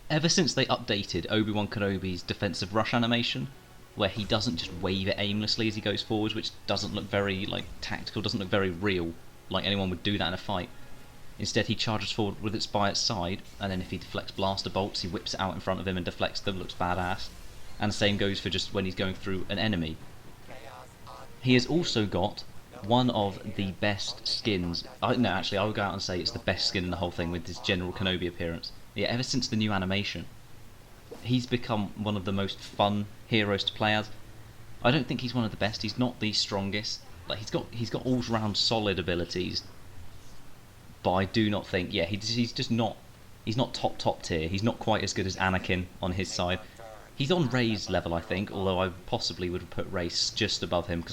Ever since they updated Obi-Wan Kenobi's defensive rush animation, where he doesn't just wave it aimlessly as he goes forwards, which doesn't look very tactical, doesn't look very real, like anyone would do that in a fight. Instead, he charges forward with it by its side, and then if he deflects blaster bolts, he whips it out in front of him and deflects them, looks badass. And the same goes for just when he's going through an enemy. He has also got one of the best skins. No, actually, I would go out and say it's the best skin in the whole thing with his General Kenobi appearance. Yeah, ever since the new animation, he's become one of the most fun heroes to play as. I don't think he's one of the best. He's not the strongest. Like he's got all-round solid abilities, but I do not think. Yeah, he's just not. He's not top tier. He's not quite as good as Anakin on his side. He's on Rey's level, I think, although I possibly would have put Rey just above him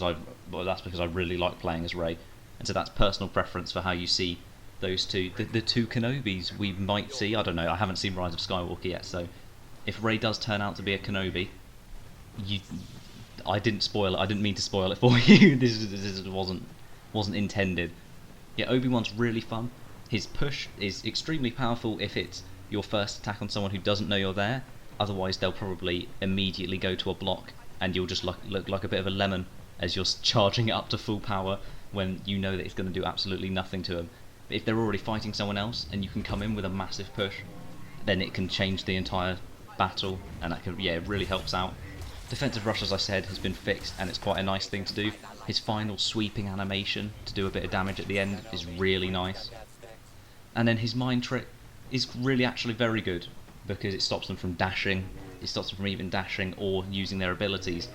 that's because I really like playing as Rey, and so that's personal preference for how you see those two, the two Kenobis we might see. I don't know. I haven't seen Rise of Skywalker yet, so if Rey does turn out to be a Kenobi, I didn't spoil it. I didn't mean to spoil it for you. this wasn't intended. Yeah, Obi-Wan's really fun. His push is extremely powerful if it's your first attack on someone who doesn't know you're there. Otherwise, they'll probably immediately go to a block, and you'll just look like a bit of a lemon as you're charging it up to full power when you know that it's going to do absolutely nothing to them. But if they're already fighting someone else, and you can come in with a massive push, then it can change the entire battle, and that can, yeah, it really helps out. Defensive rush, as I said, has been fixed, and it's quite a nice thing to do. His final sweeping animation to do a bit of damage at the end is really nice. And then his mind trick is really actually very good, because it stops them from dashing, it stops them from even dashing or using their abilities,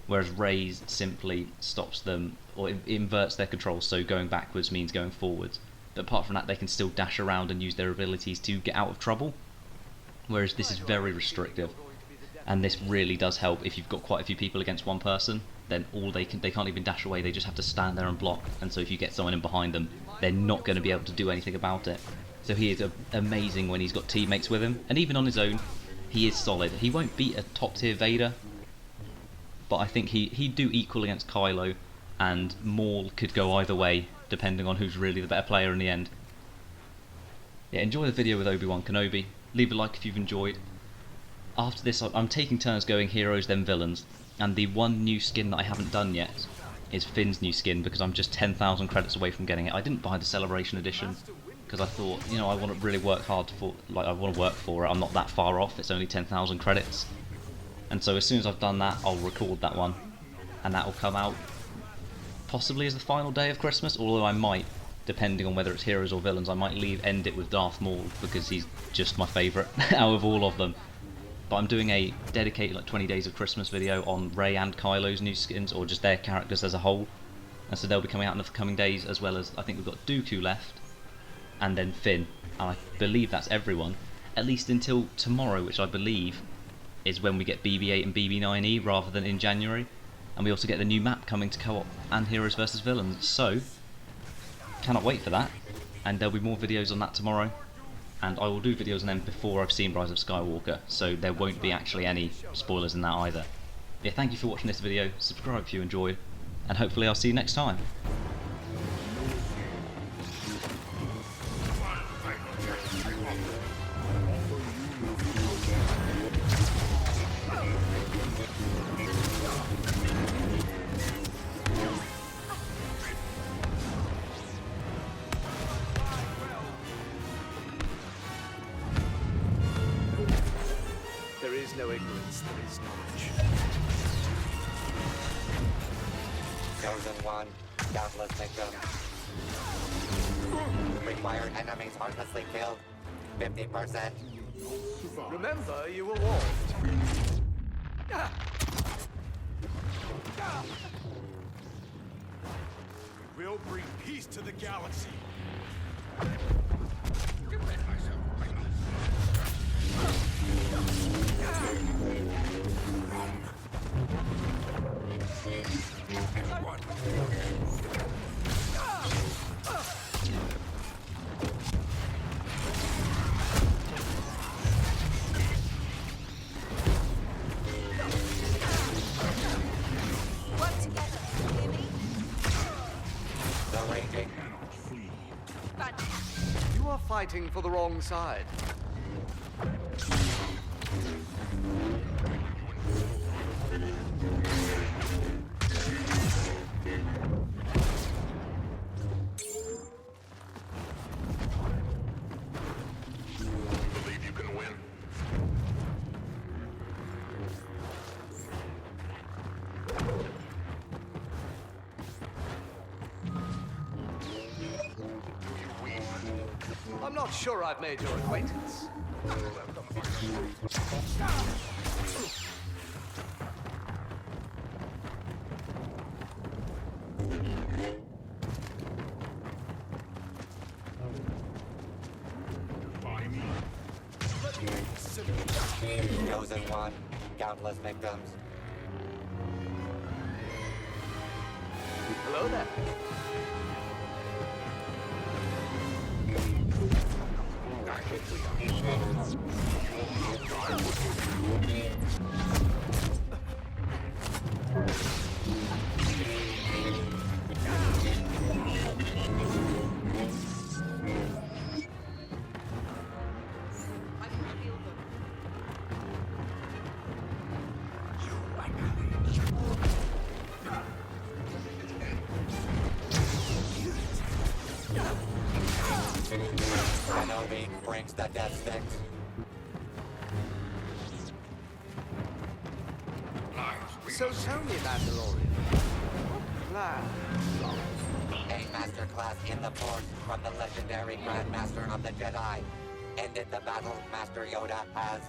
whereas Rey's simply stops them, or inverts their controls, so going backwards means going forwards. But apart from that, they can still dash around and use their abilities to get out of trouble, whereas this is very restrictive. And this really does help if you've got quite a few people against one person, then they can't even dash away, they just have to stand there and block, and so if you get someone in behind them, they're not going to be able to do anything about it. So he is amazing when he's got teammates with him, and even on his own, he is solid. He won't beat a top tier Vader, but I think he'd do equal against Kylo, and Maul could go either way, depending on who's really the better player in the end. Yeah, enjoy the video with Obi-Wan Kenobi, leave a like if you've enjoyed. After this, I'm taking turns going heroes then villains, and the one new skin that I haven't done yet is Finn's new skin, because I'm just 10,000 credits away from getting it. I didn't buy the Celebration Edition, because I thought, you know, I want to really work hard I want to work for it. I'm not that far off. It's only 10,000 credits, and so as soon as I've done that, I'll record that one, and that will come out possibly as the final day of Christmas. Although I might, depending on whether it's heroes or villains, I might end it with Darth Maul, because he's just my favourite out of all of them. But I'm doing a dedicated 20 days of Christmas video on Rey and Kylo's new skins, or just their characters as a whole, and so they'll be coming out in the coming days, as well as I think we've got Dooku left, and then Finn, and I believe that's everyone, at least until tomorrow, which I believe is when we get BB-8 and BB-9E rather than in January, and we also get the new map coming to co-op and Heroes vs Villains, so cannot wait for that, and there'll be more videos on that tomorrow, and I will do videos on them before I've seen Rise of Skywalker, so there won't be actually any spoilers in that either. Yeah, thank you for watching this video, subscribe if you enjoyed, and hopefully I'll see you next time. There is no ignorance, there is knowledge. Chosen one, countless victims. Required enemies heartlessly killed, 50%. Remember, you were warned. We'll bring peace to the galaxy. Work together, you hear me? The raging. You are fighting for the wrong side. Sure, I've made your acquaintance. Chosen one, countless victims. Hello there. KENOBI brings the death sticks. So tell me, Mandalorian. Plan. A masterclass in the Force from the legendary Grand Master of the Jedi. Ended the battle Master Yoda has